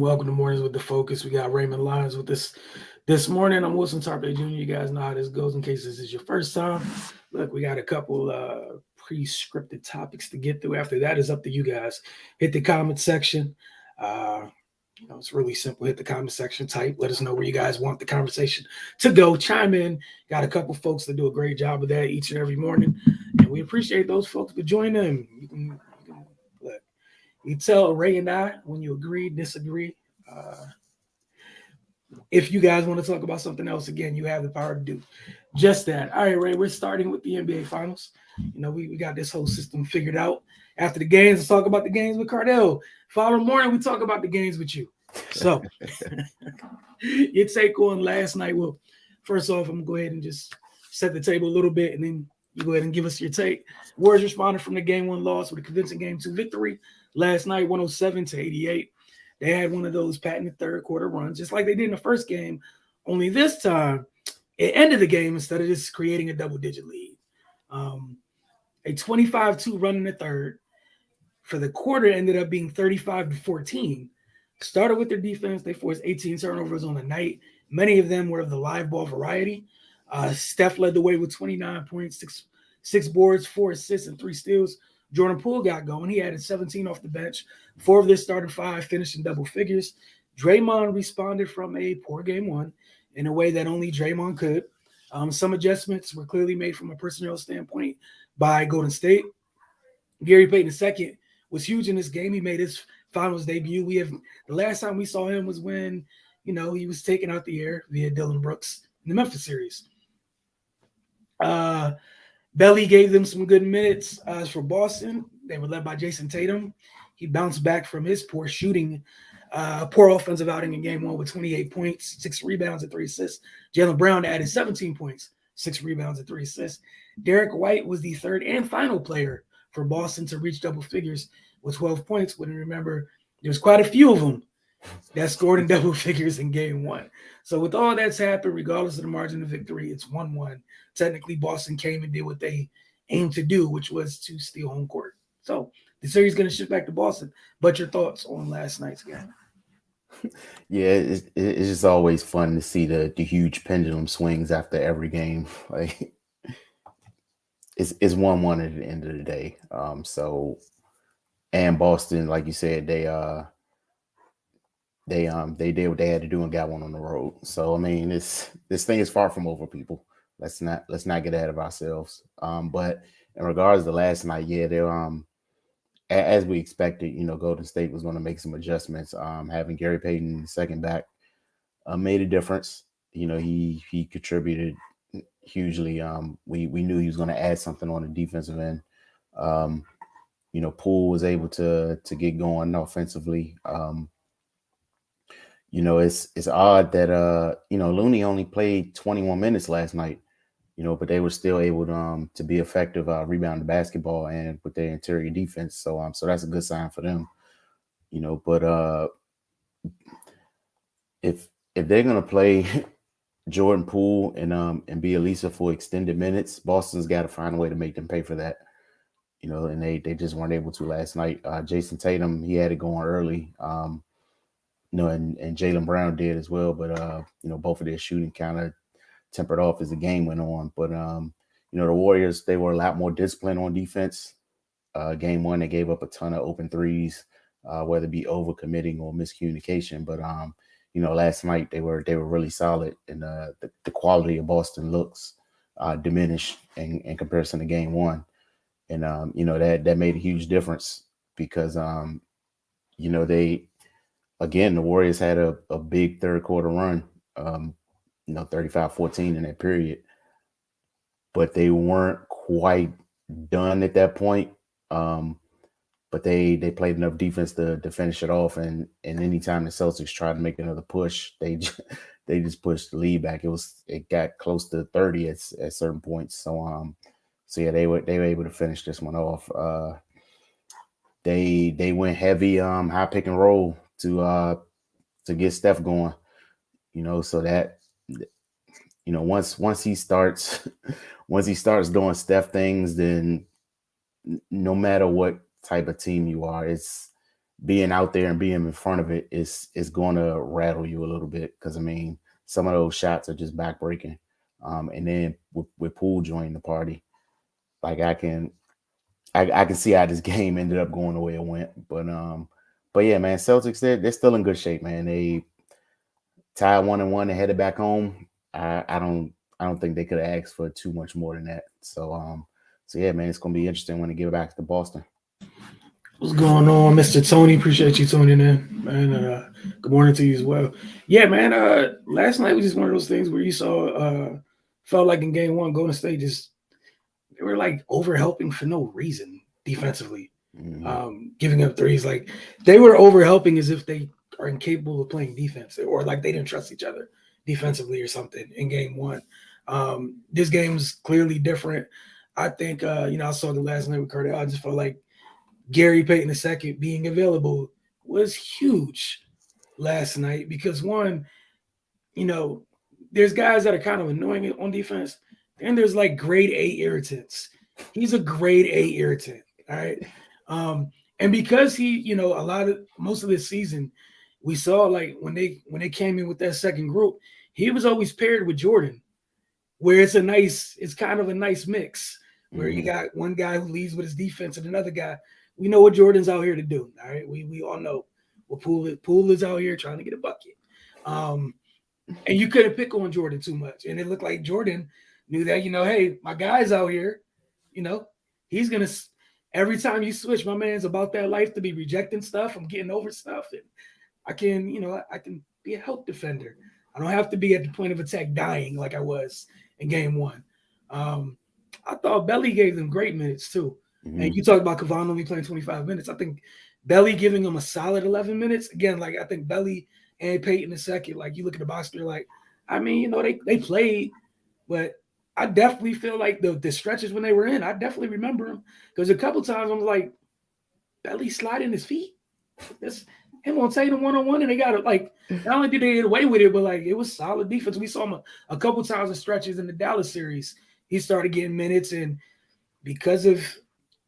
welcome to Mornings with the Focus. We got Raymond Lyons with us this morning. I'm Wilson Tarpe Jr. You guys know how this goes in case this is your first time. Look, we got a couple pre-scripted topics to get through. After that is up to you guys. Hit the comment section. It's really simple. Hit the comment section, type, let us know where you guys want the conversation to go. Chime in. Got a couple folks that do a great job of that each and every morning. And we appreciate those folks for joining them. Look, you tell Ray and I when you agree, disagree. If you guys want to talk about something else, again, you have the power to do just that. All right, Ray, we're starting with the NBA Finals. We got this whole system figured out. After the games, let's talk about the games with Cardell. Following morning, we talk about the games with you. So, your take on last night. Well, first off, I'm going to go ahead and just set the table a little bit, and then you go ahead and give us your take. Warriors responded from the game one loss with a convincing game two victory last night, 107-88. They had one of those patented third quarter runs, just like they did in the first game, only this time it ended the game instead of just creating a double-digit lead. A 25-2 run in the third. For the quarter, ended up being 35-14. Started with their defense. They forced 18 turnovers on the night. Many of them were of the live ball variety. Steph led the way with 29 points, six boards, 4 assists, and 3 steals. Jordan Poole got going. He added 17 off the bench. 4 of their starting 5 finished in double figures. Draymond responded from a poor game one in a way that only Draymond could. Some adjustments were clearly made from a personnel standpoint by Golden State. Gary Payton II was huge in this game. He made his finals debut. The last time we saw him was when, he was taken out the air via Dillon Brooks in the Memphis series. Belly gave them some good minutes. As for Boston, they were led by Jason Tatum. He bounced back from his poor shooting, poor offensive outing in game one with 28 points, 6 rebounds, and 3 assists. Jaylen Brown added 17 points, 6 rebounds, and 3 assists. Derek White was the third and final player for Boston to reach double figures with 12 points. When you remember, there's quite a few of them that scored in double figures in game one. So with all that's happened, regardless of the margin of victory, it's 1-1. Technically, Boston came and did what they aimed to do, which was to steal home court. So the series is going to shift back to Boston. But your thoughts on last night's game? Yeah, it's just always fun to see the huge pendulum swings after every game. Like it's 1-1 at the end of the day. And Boston, like you said, they did what they had to do and got one on the road. So I mean, this thing is far from over, people. Let's not get ahead of ourselves. But in regards to last night, yeah, they as we expected, Golden State was going to make some adjustments. Having Gary Payton second back made a difference. He contributed hugely. We knew he was going to add something on the defensive end. Poole was able to get going offensively. It's odd that Looney only played 21 minutes last night, but they were still able to be effective rebounding the basketball and with their interior defense. So that's a good sign for them. But if they're gonna play Jordan Poole and Bielisa for extended minutes, Boston's got to find a way to make them pay for that. And they just weren't able to last night. Jason Tatum, he had it going early. And Jaylen Brown did as well, but both of their shooting kind of tempered off as the game went on. But the Warriors, they were a lot more disciplined on defense. Game one, they gave up a ton of open threes, whether it be overcommitting or miscommunication. But last night they were really solid, and the quality of Boston looks diminished in comparison to game one, and that made a huge difference because the Warriors had a big third quarter run, 35-14 in that period, but they weren't quite done at that point. But they played enough defense to finish it off, and anytime the Celtics tried to make another push, they just pushed the lead back. It got close to 30 at certain points. So yeah, they were able to finish this one off. They went heavy high pick and roll to get Steph going, so that once he starts doing Steph things, then no matter what type of team you are, being out there and being in front of it is going to rattle you a little bit because I mean some of those shots are just backbreaking. And then with Poole joining the party, like I can see how this game ended up going the way it went. But yeah, man, Celtics they're still in good shape, man. They tied 1-1 and headed back home. I don't think they could have asked for too much more than that. So yeah, man, it's gonna be interesting when they get back to Boston. What's going on, Mr. Tony? Appreciate you tuning in, man. Good morning to you as well. Yeah, man. Last night was just one of those things where you saw felt like in game one, Golden State just they were like over helping for no reason defensively, Mm-hmm. giving up threes. Like they were over helping as if they are incapable of playing defense or like they didn't trust each other defensively or something in game one. This game's clearly different. I think I saw the last night with Cardell. I just felt like Gary Payton II being available was huge last night because one, you know, there's guys that are kind of annoying on defense, and there's like grade A irritants. He's a grade A irritant. All right. And because he, most of this season, we saw like when they came in with that second group, he was always paired with Jordan, where it's kind of a nice mix where you got one guy who leads with his defense and another guy. We know what Jordan's out here to do. All right. We all know what Poole is out here trying to get a bucket. And you couldn't pick on Jordan too much. And it looked like Jordan knew that, hey, my guy's out here, he's going to, every time you switch, my man's about that life to be rejecting stuff. I'm getting over stuff. And I can be a help defender. I don't have to be at the point of attack dying like I was in game one. I thought Belly gave them great minutes too. Mm-hmm. And you talked about Kevon only playing 25 minutes. I think Belly giving him a solid 11 minutes. Again, like I think Belly and Payton II, like you look at the box score, like, I mean, they played, but I definitely feel like the stretches when they were in, I definitely remember them. Because a couple times I was like, Belly sliding his feet. That's him on Tatum one-on-one, and they got it. Like, not only did they get away with it, but like it was solid defense. We saw him a couple times in stretches in the Dallas series. He started getting minutes, and because of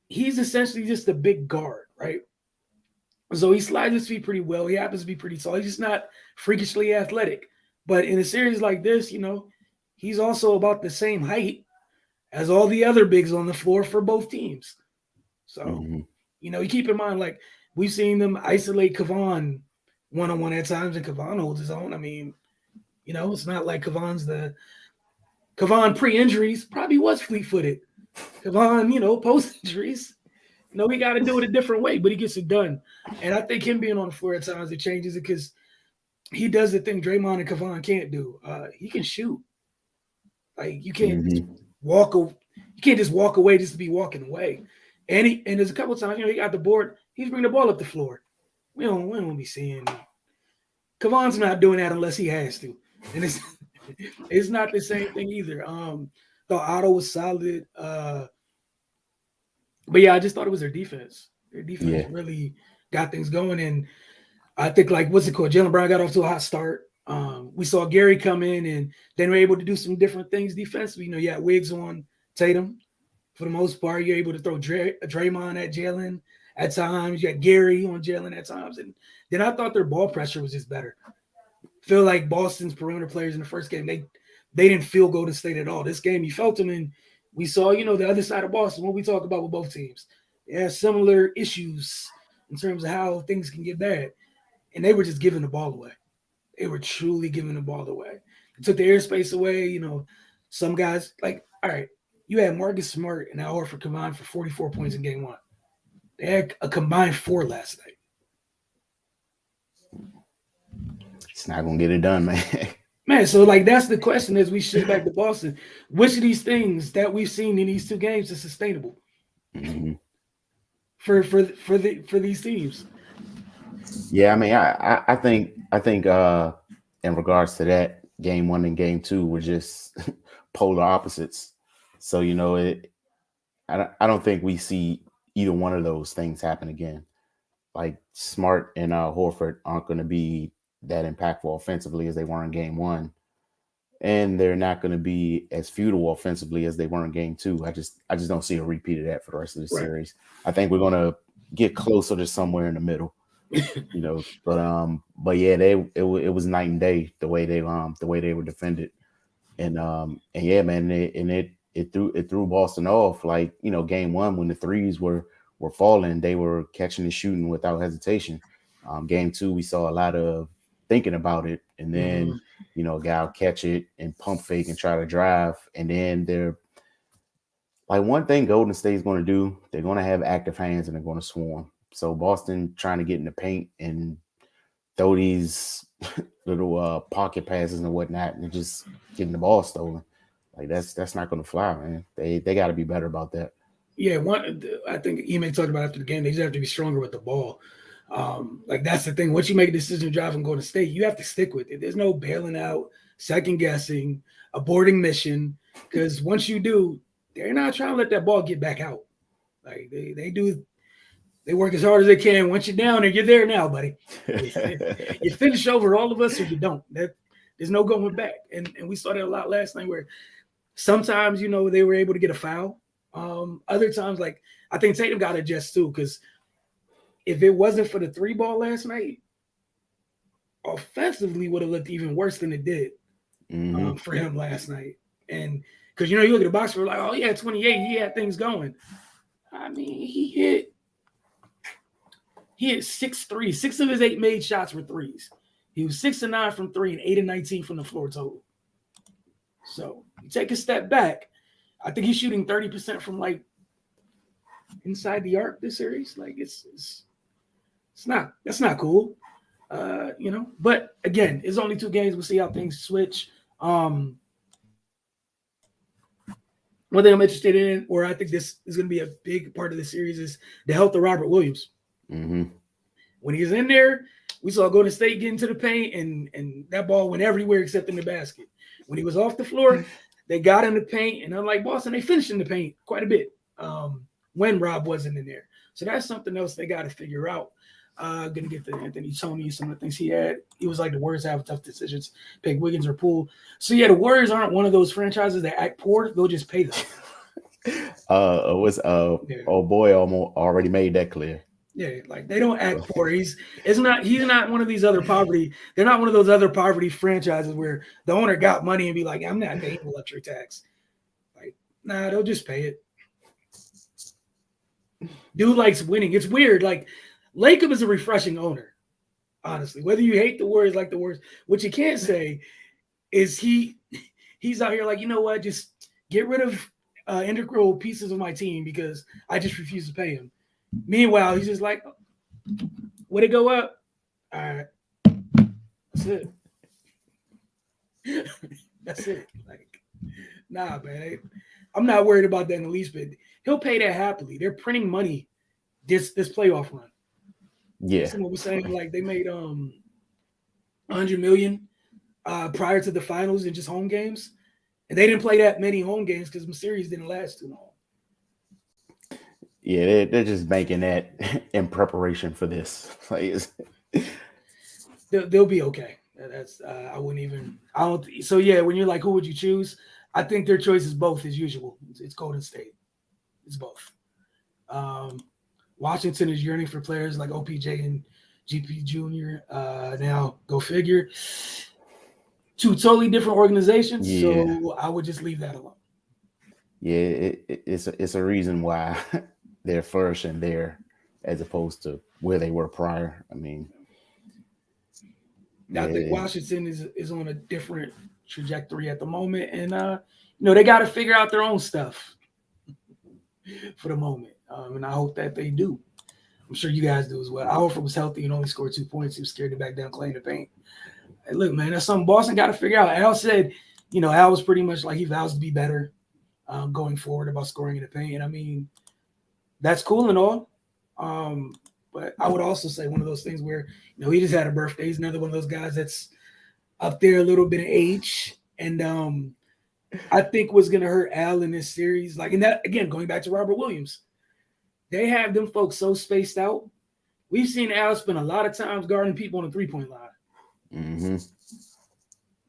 he's essentially just a big guard, right? So he slides his feet pretty well. He happens to be pretty tall. He's just not freakishly athletic. But in a series like this, he's also about the same height as all the other bigs on the floor for both teams. So, you keep in mind, like, we've seen them isolate Kevon one-on-one at times, and Kevon holds his own. I mean, it's not like Kevon pre-injuries probably was fleet-footed. Kevon, post-injuries, he got to do it a different way, but he gets it done. And I think him being on the floor at times, it changes it because he does the thing Draymond and Kevon can't do. He can shoot. Like, you can't just walk away just to be walking away. And there's a couple of times, he got the board. He's bringing the ball up the floor. We don't be seeing Kevon's not doing that unless he has to. And it's not the same thing either. Thought Otto was solid. But yeah, I just thought it was their defense. Their defense really got things going. And I think, like, what's it called? Jaylen Brown got off to a hot start. We saw Gary come in, and then we're able to do some different things defensively. You had Wiggs on Tatum. For the most part, you're able to throw Draymond at Jaylen at times. You got Gary on Jaylen at times. And then I thought their ball pressure was just better. Feel like Boston's perimeter players in the first game, they didn't feel Golden State at all. This game, you felt them, and we saw, the other side of Boston, what we talk about with both teams. They have similar issues in terms of how things can get bad. And they were just giving the ball away. They were truly giving the ball away. They took the airspace away. Some guys, like, all right, you had Marcus Smart and Al Horford combined for 44 points in game one. They had a combined 4 last night. It's not going to get it done, man. Man, so, like, that's the question as we shift back to Boston. Which of these things that we've seen in these 2 games is sustainable for these teams? Yeah, I mean, I think in regards to that, game 1 and game 2 were just polar opposites. So, I don't think we see either one of those things happen again. Like, Smart and Horford aren't going to be that impactful offensively as they were in game 1. And they're not going to be as futile offensively as they were in game 2. I just don't see a repeat of that for the rest of the series. I think we're going to get closer to somewhere in the middle. But yeah, it was night and day the way they were defended. And yeah, man, it threw Boston off. Like, game one, when the threes were falling, they were catching and shooting without hesitation. Game two, we saw a lot of thinking about it, and then Mhm. a guy will catch it and pump fake and try to drive, and then they're like, one thing Golden State is going to do, they're going to have active hands and they're going to swarm. So Boston trying to get in the paint and throw these little pocket passes and whatnot, and just getting the ball stolen. Like, that's not going to fly, man. They got to be better about that. Yeah, I think Ime talked about after the game, they just have to be stronger with the ball. Like that's the thing. Once you make a decision to drive and go to state, you have to stick with it. There's no bailing out, second guessing, aborting mission. Because once you do, they're not trying to let that ball get back out. Like they work as hard as they can. Once you're down there, you're there now, buddy. You finish over all of us or you don't. There's no going back. And we saw that a lot last night where sometimes, they were able to get a foul. Other times, like I think Tatum got to adjust too, because if it wasn't for the three ball last night, offensively would have looked even worse than it did for him last night. And because you look at the box score, like, oh yeah, 28, he had things going. I mean, he hit 6 threes. 6 of his 8 made shots were threes. He was 6 of 9 from 3 and 8 of 19 from the floor total. So you take a step back. I think he's shooting 30% from like inside the arc this series. Like it's that's not cool. But again, it's only 2 games. We'll see how things switch. One thing I'm interested in, or I think this is going to be a big part of the series, is the health of Robert Williams. Mm-hmm. When he's in there, we saw Golden State get into the paint, and that ball went everywhere except in the basket. When he was off the floor, they got in the paint, and unlike Boston, they finished in the paint quite a bit when Rob wasn't in there. So that's something else they got to figure out. Gonna get to Anthony Tony, some of the things he had. He was like, the Warriors have tough decisions, pick Wiggins or Poole. So yeah, the Warriors aren't one of those franchises that act poor. They'll just pay them. Old boy already made that clear. Yeah, like they don't act poor. He's not one of these other poverty. They're not one of those other poverty franchises where the owner got money and be like, I'm not paying the luxury tax. Like, nah, they'll just pay it. Dude likes winning. It's weird. Like, Lacob is a refreshing owner, honestly. Whether you hate the Warriors, like the Warriors, what you can't say is he's out here like, you know what, just get rid of integral pieces of my team because I just refuse to pay him. Meanwhile, he's just like, would it go up? All right. That's it. That's it. Like, nah, man. I'm not worried about that in the least bit. He'll pay that happily. They're printing money this playoff run. Yeah. Someone was saying like they made $100 million prior to the finals in just home games. And they didn't play that many home games because the series didn't last too long. Yeah, they're just making that in preparation for this. Like, they'll be okay. That's I wouldn't even. I don't. So yeah, when you're like, who would you choose? I think their choice is both as usual. It's Golden State. It's both. Washington is yearning for players like OPJ and GP Jr. Now go figure. 2 totally different organizations. Yeah. So I would just leave that alone. Yeah, it's a reason why they're flourishing there as opposed to where they were prior. I mean, I think Washington is on a different trajectory at the moment, and they got to figure out their own stuff for the moment, and I hope that they do. I'm sure you guys do as well. Al Horford was healthy and only scored 2 points. He was scared to back down, claim the paint. Hey, look, man, that's something Boston got to figure out. Al said, Al was pretty much like he vows to be better going forward about scoring in the paint. And I mean, that's cool and all. But I would also say one of those things where, he just had a birthday. He's another one of those guys that's up there a little bit of age. And I think what's going to hurt Al in this series, like, and that, again, going back to Robert Williams, they have them folks so spaced out. We've seen Al spend a lot of times guarding people on the three-point line. Mm-hmm.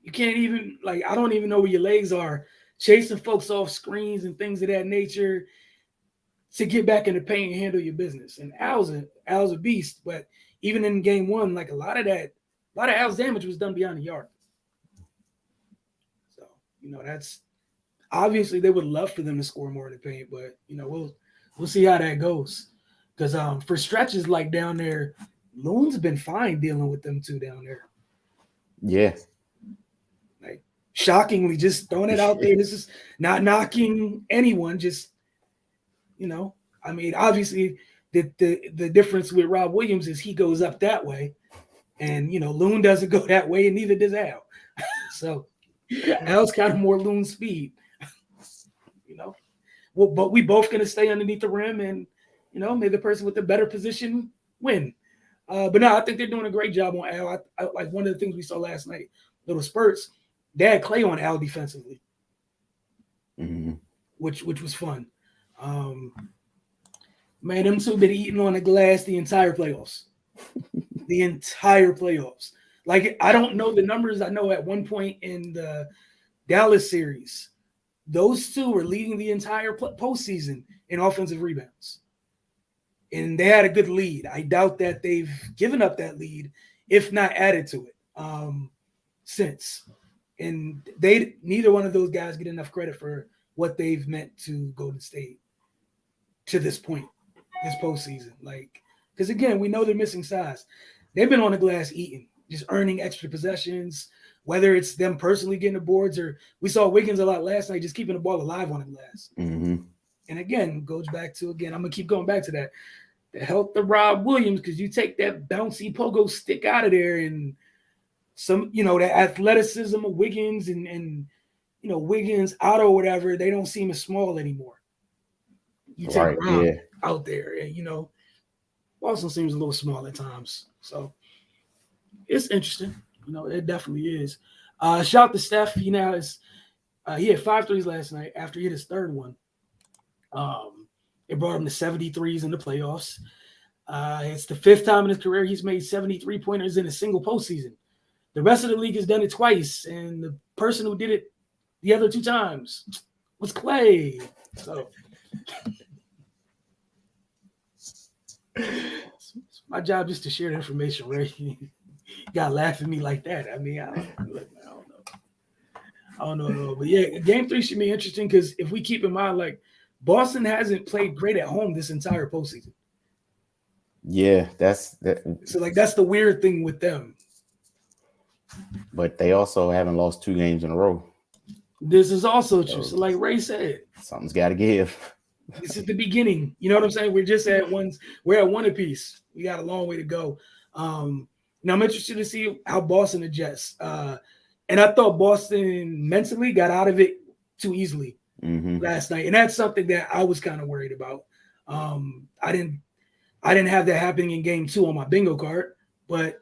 You can't even, like, I don't even know where your legs are, chasing folks off screens and things of that nature to get back in the paint and handle your business. And Al's a beast, but even in game one, like a lot of Al's damage was done beyond the yard. So, that's obviously they would love for them to score more in the paint, but we'll see how that goes. Because for stretches like down there, Loon's been fine dealing with them too down there. Yeah. Like shockingly, just throwing it out there. This is not knocking anyone, just I mean, obviously the difference with Rob Williams is he goes up that way. And Loon doesn't go that way, and neither does Al. So Al's kind of more Loon speed. Well, but we both gonna stay underneath the rim, and may the person with the better position win. But no, I think they're doing a great job on Al. I like one of the things we saw last night, little spurts. They had Clay on Al defensively, which was fun. Man, them two been eating on the glass the entire playoffs. The entire playoffs. Like, I don't know the numbers. I know at one point in the Dallas series, those two were leading the entire postseason in offensive rebounds. And they had a good lead. I doubt that they've given up that lead, if not added to it, since. And neither one of those guys get enough credit for what they've meant to Golden State to this point, this postseason. Like, because again, we know they're missing size. They've been on the glass eating, just earning extra possessions, whether it's them personally getting the boards, or we saw Wiggins a lot last night, just keeping the ball alive on the glass. And again, goes back to, I'm going to keep going back to that. The health of Rob Williams, because you take that bouncy pogo stick out of there, and some, the athleticism of Wiggins and Wiggins, Otto, whatever, they don't seem as small anymore. You take Rob out there, and, Boston seems a little small at times. So it's interesting. It definitely is. Shout out to Steph. He had 5 threes last night after he hit his third one. It brought him to 73s in the playoffs. It's the 5th time in his career he's made 73 pointers in a single postseason. The rest of the league has done it twice, and the person who did it the other 2 times was Clay. So it's my job just to share the information, Ray. You gotta laugh at me like that. I mean, I don't know. But yeah, game 3 should be interesting, because if we keep in mind, like, Boston hasn't played great at home this entire postseason. Yeah, that's that. So, like, that's the weird thing with them. But they also haven't lost 2 games in a row. This is also true. So, like Ray said, something's got to give. This is the beginning. You know what I'm saying? We're just at one. We're at 1 apiece. We got a long way to go. Now I'm interested to see how Boston adjusts. And I thought Boston mentally got out of it too easily last night, and that's something that I was kind of worried about. I didn't have that happening in game 2 on my bingo card, but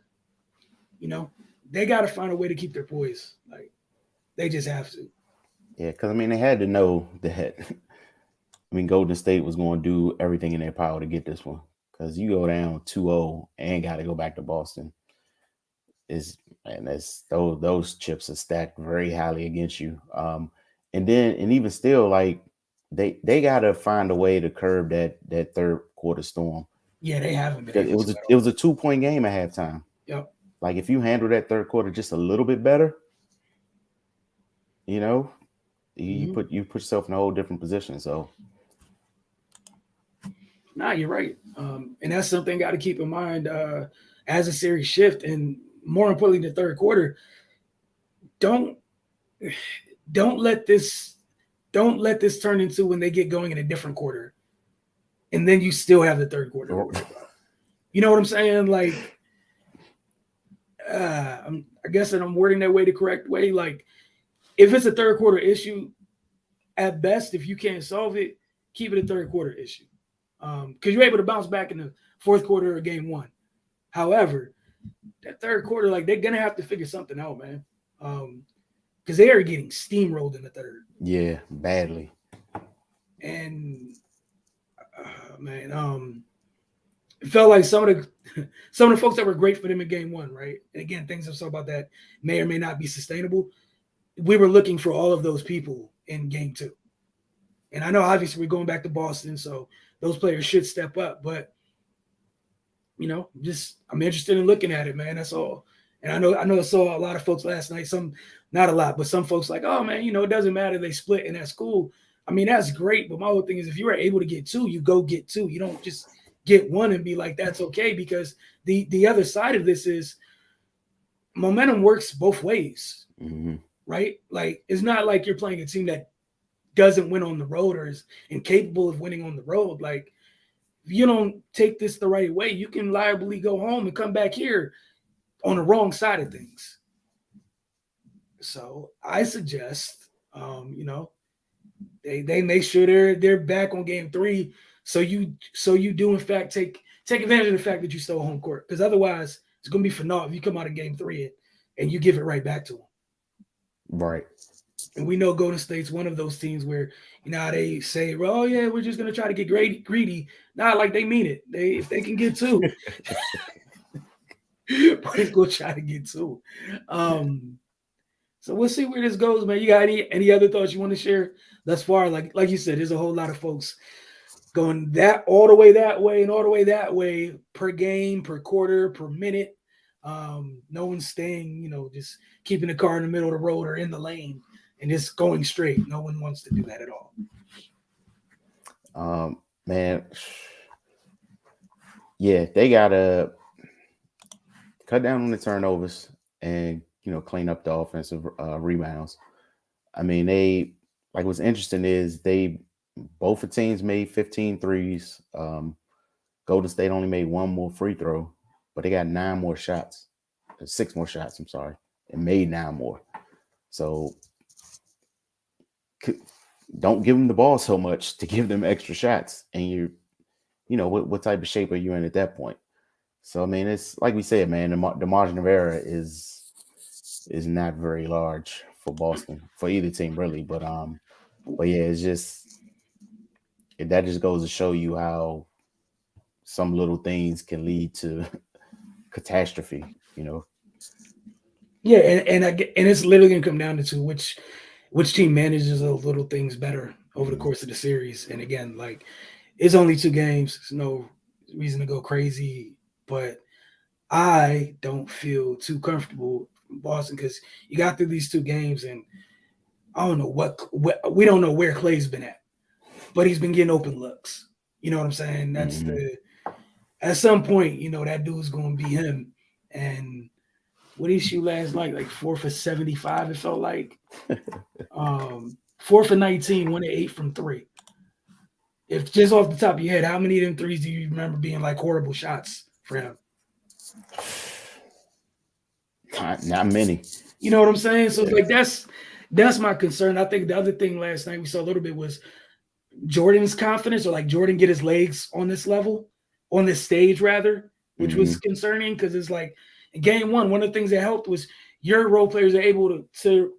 they got to find a way to keep their poise. Like, they just have to. Yeah, because I mean, they had to know that. I mean, Golden State was going to do everything in their power to get this one, because you go down 2-0 and got to go back to Boston. Those chips are stacked very highly against you. And even still, like, they got to find a way to curb that third quarter storm. Yeah, they haven't been. It was a 2-point game at halftime. Yep. Like, if you handle that third quarter just a little bit better, you put yourself in a whole different position. So, nah, you're right. And that's something got to keep in mind as a series shift, and more importantly, the third quarter. Don't let this turn into when they get going in a different quarter, and then you still have the third quarter. You know what I'm saying? Like, I guess that I'm wording that way the correct way. Like, if it's a third quarter issue, at best, if you can't solve it, keep it a third quarter issue, because you're able to bounce back in the fourth quarter of game 1. However, that third quarter, like, they're gonna have to figure something out, man, because they are getting steamrolled in the third. Yeah, badly. And it felt like some of the folks that were great for them in game 1, right? And again, things I've said about that may or may not be sustainable. We were looking for all of those people in game 2. And I know obviously we're going back to Boston, so those players should step up. But, just I'm interested in looking at it, man. That's all. And I saw a lot of folks last night. Some, not a lot, but some folks like, oh man, it doesn't matter. They split, and that's cool. I mean, that's great. But my whole thing is, if you were able to get two, you go get two. You don't just get one and be like, that's okay. Because the other side of this is momentum works both ways, right? Like, it's not like you're playing a team that doesn't win on the road or is incapable of winning on the road. Like, if you don't take this the right way, you can liably go home and come back here on the wrong side of things. So I suggest, they make sure they're back on game 3. So you do in fact take advantage of the fact that you stole home court, because otherwise it's going to be for naught if you come out of game 3 and you give it right back to them. Right. And we know Golden State's one of those teams where, they say, well, oh yeah, we're just going to try to get greedy. Not like they mean it. If they can get 2, boys go try to get 2. So we'll see where this goes, man. You got any other thoughts you want to share thus far? Like you said, there's a whole lot of folks going that all the way that way and all the way that way per game, per quarter, per minute. No one's staying, just keeping the car in the middle of the road or in the lane and just going straight. No one wants to do that at all. Man, yeah, they gotta cut down on the turnovers and clean up the offensive rebounds. I mean, what's interesting is both the teams made 15 threes. Golden State only made 1 more free throw, but they got 9 more shots, 6 more shots. I'm sorry, and made 9 more. So don't give them the ball so much to give them extra shots, and what type of shape are you in at that point? So I mean, it's like we said, man, the margin of error is not very large for Boston, for either team really. But yeah, that just goes to show you how some little things can lead to catastrophe, Yeah, and it's literally gonna come down to which team manages those little things better over the course of the series. And again, like, it's only 2 games. There's no reason to go crazy, but I don't feel too comfortable in Boston because you got through these 2 games, and I don't know what we don't know where Clay's been at, but he's been getting open looks. You know what I'm saying? That's at some point, that dude's going to be him. And what did he shoot last night? Like 4 for 75, it felt like. 4 for 19, 1 of 8 from 3. If just off the top of your head, how many of them threes do you remember being like horrible shots for him? Not many. You know what I'm saying? So like that's my concern. I think the other thing last night we saw a little bit was Jordan's confidence, or like Jordan get his legs on this level, on this stage rather, which was concerning because it's like in game 1, one of the things that helped was your role players are able to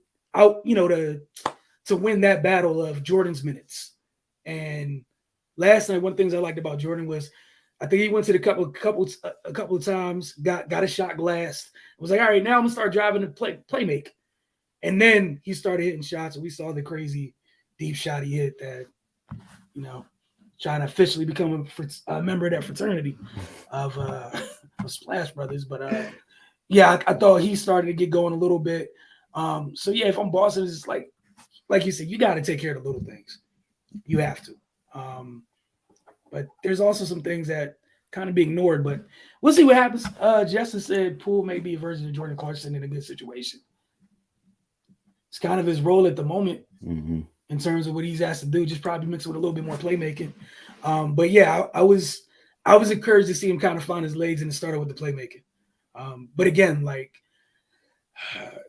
win that battle of Jordan's minutes. And last night, one of the things I liked about Jordan was I think he went to the a couple of times, got a shot glassed. Was like, all right, now I'm gonna start driving the play make. And then he started hitting shots, and we saw the crazy deep shot he hit that, trying to officially become a member of that fraternity of Splash Brothers. But yeah, I thought he started to get going a little bit. So yeah, if I'm Boston, it's like you said, you got to take care of the little things. You have to. But there's also some things that kind of be ignored, but we'll see what happens. Justin said Poole may be a version of Jordan Clarkson in a good situation. It's kind of his role at the moment in terms of what he's asked to do, just probably mixed with a little bit more playmaking. But yeah, I was encouraged to see him kind of find his legs and start with the playmaking. But again, like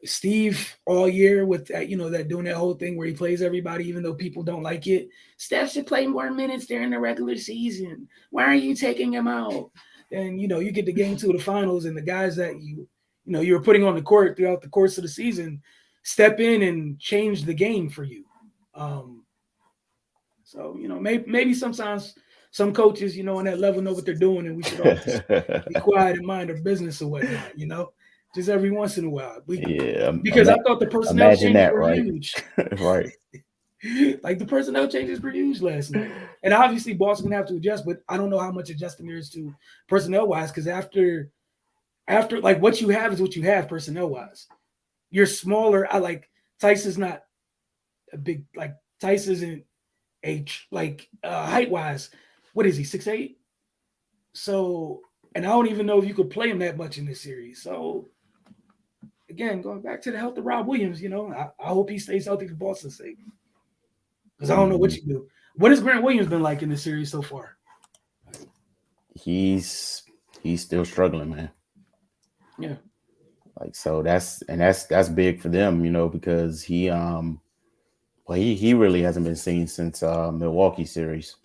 Steve all year with that, that doing that whole thing where he plays everybody, even though people don't like it. Steph should play more minutes during the regular season. Why are you taking him out? And you get to game 2 of the finals, and the guys that you were putting on the court throughout the course of the season step in and change the game for you. So maybe sometimes some coaches, on that level know what they're doing, and we should all just be quiet and mind our business or whatnot, just every once in a while. Because I thought the personnel changes were huge. Right. Like the personnel changes were huge last night. And obviously Boston gonna have to adjust, but I don't know how much adjusting there is to personnel wise, because after like what you have is what you have personnel wise. You're smaller. I like Tice is not a big like Tice isn't like height wise. What is he, 6'8"? So and I don't even know if you could play him that much in this series. So again, going back to the health of Rob Williams, I hope he stays healthy for Boston's sake. Because I don't know what you do. What has Grant Williams been like in this series so far? He's still struggling, man. Yeah. Like so that's big for them, because he really hasn't been seen since Milwaukee series.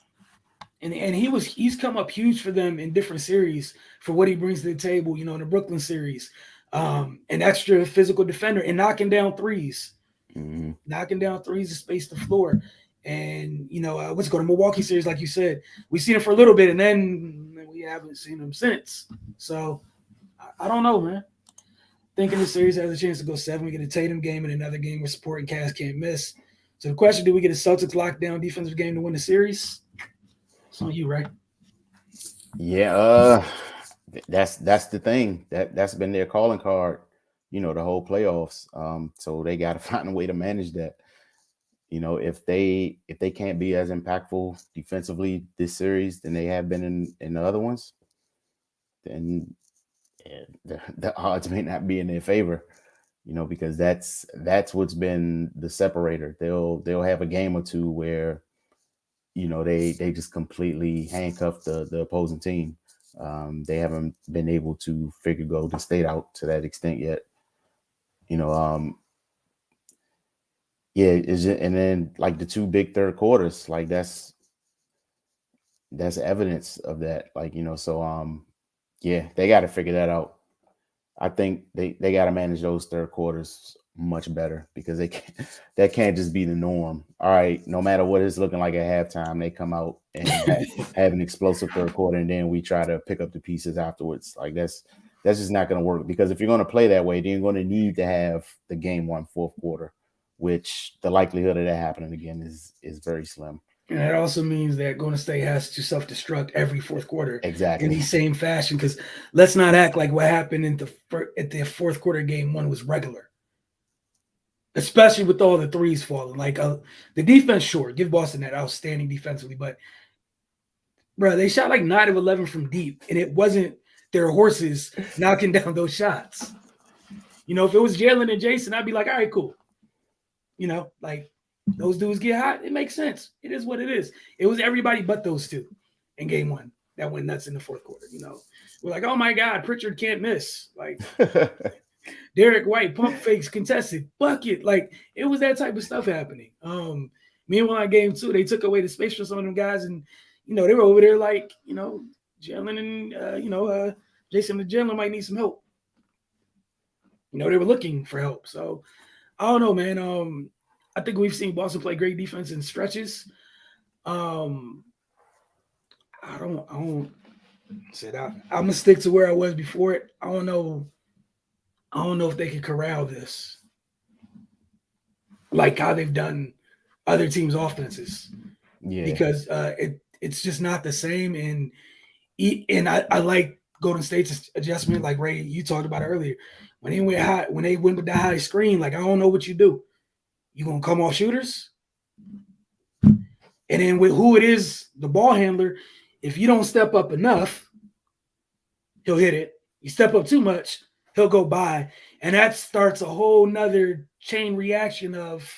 And he's come up huge for them in different series for what he brings to the table, in the Brooklyn series. An extra physical defender and knocking down threes. Mm-hmm. Knocking down threes to space the floor. And let's go to Milwaukee series, like you said. We've seen him for a little bit and then we haven't seen him since. So I don't know, man. Thinking the series has a chance to go 7. We get a Tatum game and another game where supporting cast can't miss. So the question, do we get a Celtics lockdown defensive game to win the series? It's on you, right? Yeah, that's the thing. That's been their calling card, the whole playoffs. So they got to find a way to manage that. If they can't be as impactful defensively this series than they have been in the other ones, then the odds may not be in their favor. Because that's what's been the separator. They'll have a game or two where they just completely handcuff the opposing team. They haven't been able to figure Golden State out to that extent yet. Yeah, and then like the 2 big third quarters, like that's evidence of that. Like, so yeah, they got to figure that out. I think they got to manage those third quarters much better because that can't just be the norm. All right, no matter what it's looking like at halftime, they come out and have an explosive third quarter, and then we try to pick up the pieces afterwards. Like that's just not going to work, because if you're going to play that way, then you're going to need to have the game 1 fourth quarter, which the likelihood of that happening again is very slim. And that also means that Golden State has to self-destruct every fourth quarter Exactly. in the same fashion. Because let's not act like what happened at the fourth quarter game 1 was regular, especially with all the threes falling. Like the defense, sure, give Boston that outstanding defensively, but bro, they shot like 9 of 11 from deep, and it wasn't their horses knocking down those shots. If it was Jalen and Jason, I'd be like, all right, cool. Like those dudes get hot. It makes sense. It is what it is. It was everybody but those two in game 1 that went nuts in the fourth quarter. We're like, oh my God, Pritchard can't miss. Like Derek White, pump fakes, contested, bucket. Like it was that type of stuff happening. Meanwhile, in game 2, they took away the space from some of them guys, and they were over there like, Jalen and Jason and Jalen might need some help. They were looking for help. So I don't know, man. I think we've seen Boston play great defense in stretches. I don't said I'm gonna stick to where I was before it. I don't know if they can corral this like how they've done other teams' offenses. Yeah. Because it's just not the same. And I like Golden State's adjustment, like Ray, you talked about earlier. When they went with the high screen, like I don't know what you do. You gonna come off shooters? And then with who it is, the ball handler, if you don't step up enough, he'll hit it. You step up too much, he'll go by. And that starts a whole nother chain reaction of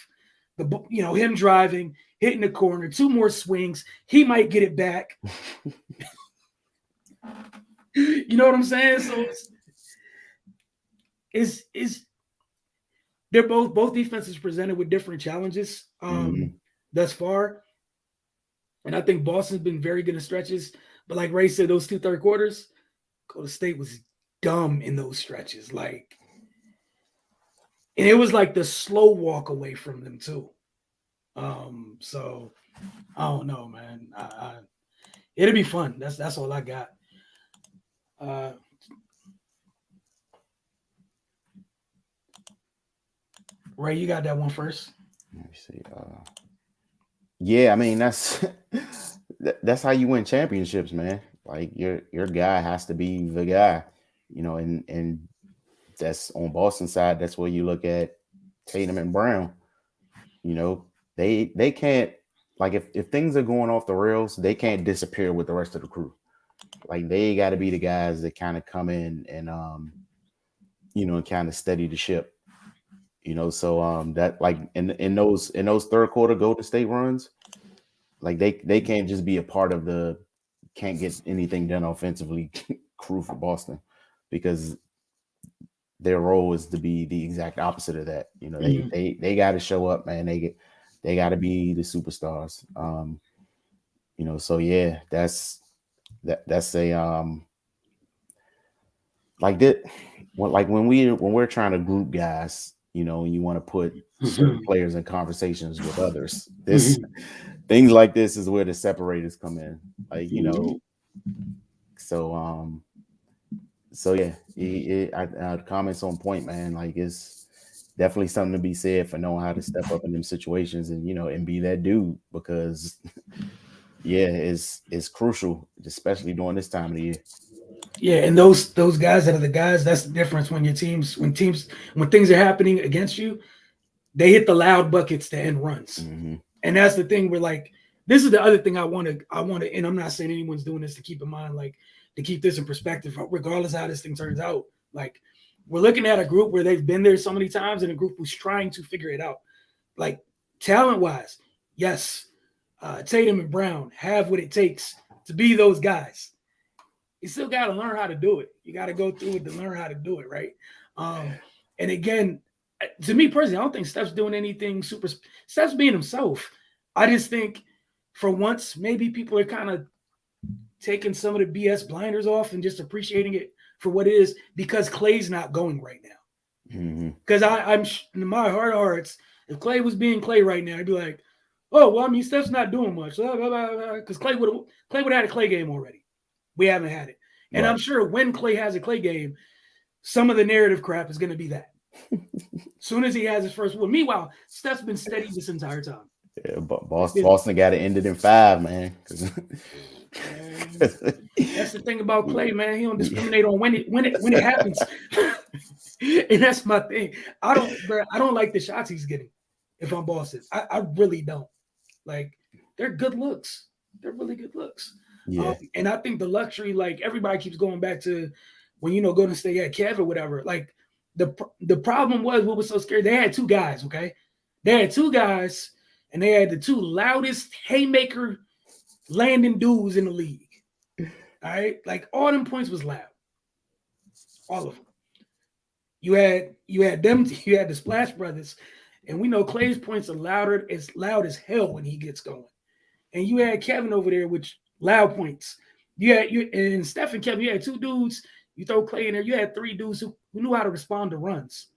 him driving, hitting the corner, 2 more swings, he might get it back. You know what I'm saying? So it's they're both defenses presented with different challenges thus far. And I think Boston's been very good in stretches. But like Ray said, those 2 third quarters, Golden State was dumb in those stretches. Like, and it was like the slow walk away from them too. So I don't know, man. It'll be fun. That's all I got. Ray, you got that one first. Let me see. Yeah, I mean that's how you win championships, man. Like your guy has to be the guy, and that's on Boston side. That's where you look at Tatum and Brown. You know, they can't, like, if things are going off the rails, they can't disappear with the rest of the crew. Like they got to be the guys that kind of come in and and kind of steady the ship. So that, like, in those third quarter Golden State runs, like they can't just be a part of the can't get anything done offensively crew for Boston, because their role is to be the exact opposite of that. They got to show up, man. They got to be the superstars. So yeah, that's a like that. Like when we're trying to group guys, and you want to put certain players in conversations with others, this things like this is where the separators come in. Like, so yeah, comments on point, man. Like, it's definitely something to be said for knowing how to step up in them situations and be that dude, because yeah, it's crucial, especially during this time of the year. Yeah, and those guys that are the guys, that's the difference when when things are happening against you, they hit the loud buckets to end runs. Mm-hmm. And that's the thing where, like, this is the other thing I want to, and I'm not saying anyone's doing this to keep in mind, like, to keep this in perspective, regardless of how this thing turns out. Like, we're looking at a group where they've been there so many times, and a group who's trying to figure it out. Like, talent wise, yes, Tatum and Brown have what it takes to be those guys. You still got to learn how to do it. You got to go through it to learn how to do it, right? And again, to me personally, I don't think Steph's doing anything super. Steph's being himself. I just think for once, maybe people are kind of taking some of the BS blinders off and just appreciating it for what it is, because Clay's not going right now. Because I'm in my heart of hearts, if Clay was being Clay right now, I'd be like, oh, well, I mean, Steph's not doing much. Because Clay would have had a Clay game already. We haven't had it. And right. I'm sure when Clay has a Clay game, some of the narrative crap is going to be that. As soon as he has his first one. Meanwhile, Steph's been steady this entire time. Yeah, but Boston got to end it in 5, man. That's the thing about Clay, man. He don't discriminate on when it happens. And that's my thing. I don't like the shots he's getting if I'm Boston. I really don't. Like, they're good looks. They're really good looks. Yeah. And I think the luxury, like, everybody keeps going back to when, Golden State had Kev or whatever. Like, the problem was, what was so scary, they had 2 guys, okay? They had 2 guys, and they had the 2 loudest haymaker landing dudes in the league. All right? Like, all them points was loud. All of them. You had them, you had the Splash Brothers, and we know Clay's points are loud as hell when he gets going. And you had Kevin over there, which loud points. And Steph and Kevin, you had 2 dudes. You throw Clay in there. You had 3 dudes who knew how to respond to runs.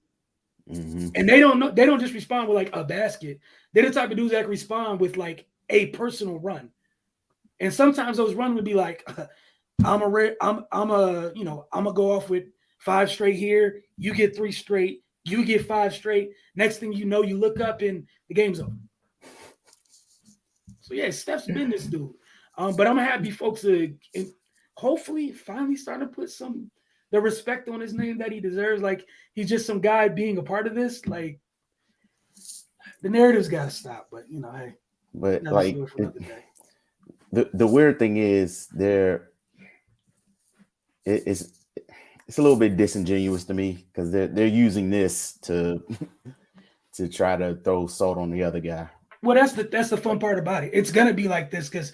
Mm-hmm. And they don't just respond with, like, a basket. They're the type of dudes that can respond with, like, a personal run. And sometimes those runs would be like, I'm gonna go off with 5 straight here. You get 3 straight. You get 5 straight. Next thing you know, you look up and the game's over. So yeah, Steph's been this dude. But I'm happy folks hopefully finally starting to put the respect on his name that he deserves. Like, he's just some guy being a part of this. Like, the narrative's got to stop. But hey. But like, the weird thing is, it's a little bit disingenuous to me, because they're using this to try to throw salt on the other guy. Well, that's the fun part about it. It's gonna be like this, because,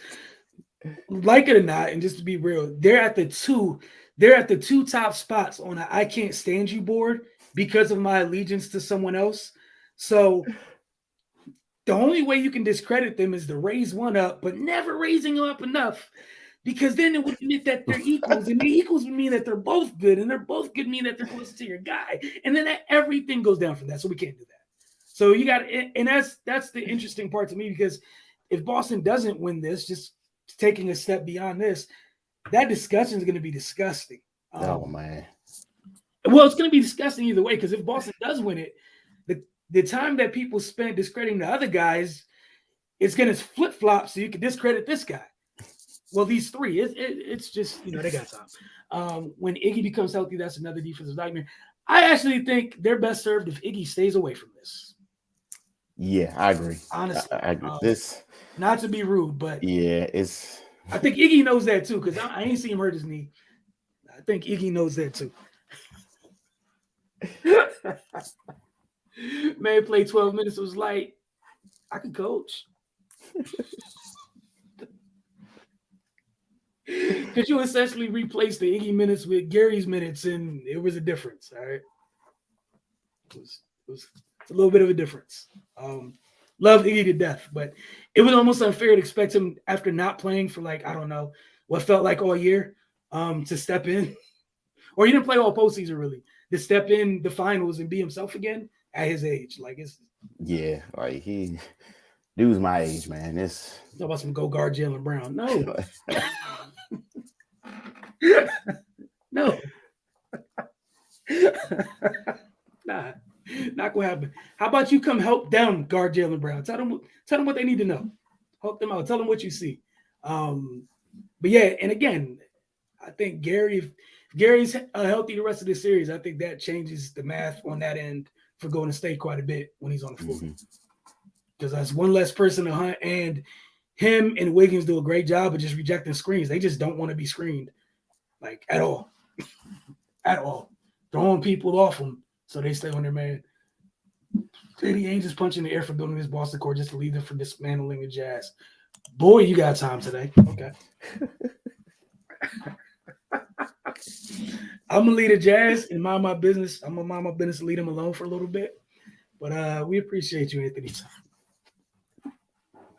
like it or not, and just to be real, they're at the two top spots on a I can't stand you board because of my allegiance to someone else. So the only way you can discredit them is to raise one up, but never raising them up enough, because then it would admit that they're equals, and the equals would mean that they're both good, and they're both good mean that they're close to your guy, and then everything goes down from that. So we can't do that. So you got, and that's the interesting part to me, because if Boston doesn't win this, just taking a step beyond this, that discussion is going to be disgusting. Oh man. Well, it's going to be disgusting either way, because if Boston does win it, the time that people spent discrediting the other guys it's gonna flip flop so you can discredit this guy. Well, these three, it's just they got time. When Iggy becomes healthy, that's another defensive nightmare. I actually think they're best served if Iggy stays away from this. Yeah, I agree. Honestly, I agree. This, not to be rude, but yeah, it's. I think Iggy knows that too because I ain't seen him hurt his knee. I think Iggy knows that too. Man played 12 minutes. It was like I could coach. Because you essentially replaced the Iggy minutes with Gary's minutes, and it was a difference. All right, it was a little bit of a difference. Love Iggy to death, but it was almost unfair to expect him after not playing for like I don't know what felt like all year to step in, or he didn't play all postseason really. To step in the finals and be himself again at his age, like it's like dude's my age, man. It's talk about some go guard Jaylen Brown. No. No. Nah, not gonna happen. How about you come help them guard Jaylen Brown? Tell them what they need to know. Help them out. Tell them what you see. But yeah, and again, I think if Gary's healthy the rest of the series, I think that changes the math on that end for Golden State quite a bit when he's on the floor. Because that's one less person to hunt, and him and Wiggins do a great job of just rejecting screens. They just don't want to be screened, like at all. At all. Throwing people off them so they stay on their man. Danny Ainge is punching the air for building this Boston court just to leave them for dismantling the Jazz. Boy, you got time today. Okay. I'm gonna lead the Jazz and mind my business. I'm gonna mind my business and leave them alone for a little bit. But we appreciate you, Anthony.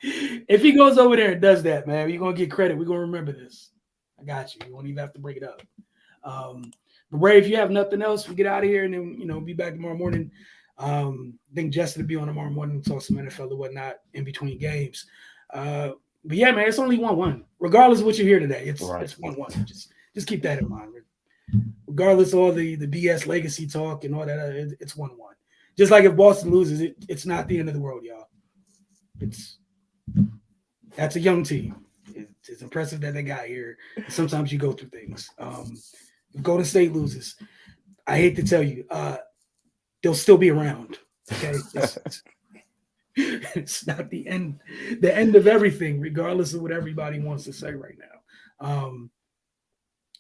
If he goes over there and does that, man, you're gonna get credit. We're gonna remember this. I got you. You won't even have to bring it up. But Ray, if you have nothing else, we get out of here and then be back tomorrow morning. I think Justin will be on tomorrow morning and talk some NFL or whatnot in between games. But yeah, man, it's only 1-1. Regardless of what you hear today, it's 1-1. Just keep that in mind. Regardless of all the BS legacy talk and all that, it's 1-1. Just like if Boston loses, it's not the end of the world, y'all. That's a young team. It's impressive that they got here. Sometimes you go through things. If Golden State loses, I hate to tell you, they'll still be around. Okay, it's not the end of everything, regardless of what everybody wants to say right now.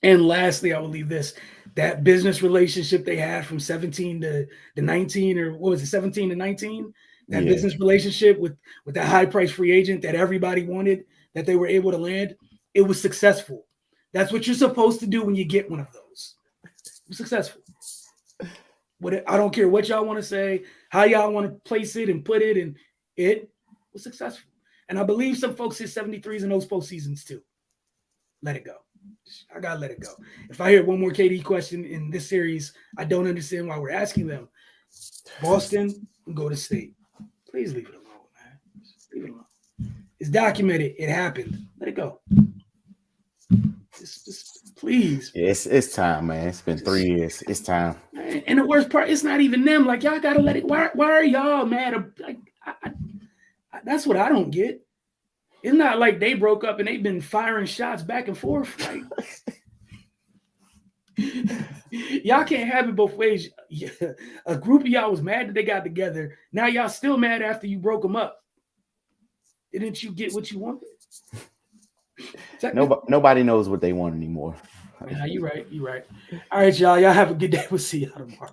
And lastly, I will leave this: that business relationship they had from 17 to 19, or what was it, 17 to 19? That business relationship with that high price free agent that everybody wanted, that they were able to land, it was successful. That's what you're supposed to do when you get one of those. It was successful. I don't care what y'all want to say, how y'all want to place it and put it, and it was successful. And I believe some folks hit 73s in those postseasons too. Let it go. I gotta let it go. If I hear one more KD question in this series, I don't understand why we're asking them. Boston and Golden State. Please leave it alone, man. Just leave it alone. It's documented. It happened. Let it go. Just please. Yeah, it's time, man. It's been 3 years. It's time. And the worst part, it's not even them. Like, y'all gotta let it. Why are y'all mad? Like, that's what I don't get. It's not like they broke up and they've been firing shots back and forth. Like, y'all can't have it both ways. A group of y'all was mad that they got together. Now y'all still mad after you broke them up. Didn't you get what you wanted? Nobody knows what they want anymore. Yeah, you're right. You're right. All right, y'all. Y'all have a good day. We'll see y'all tomorrow.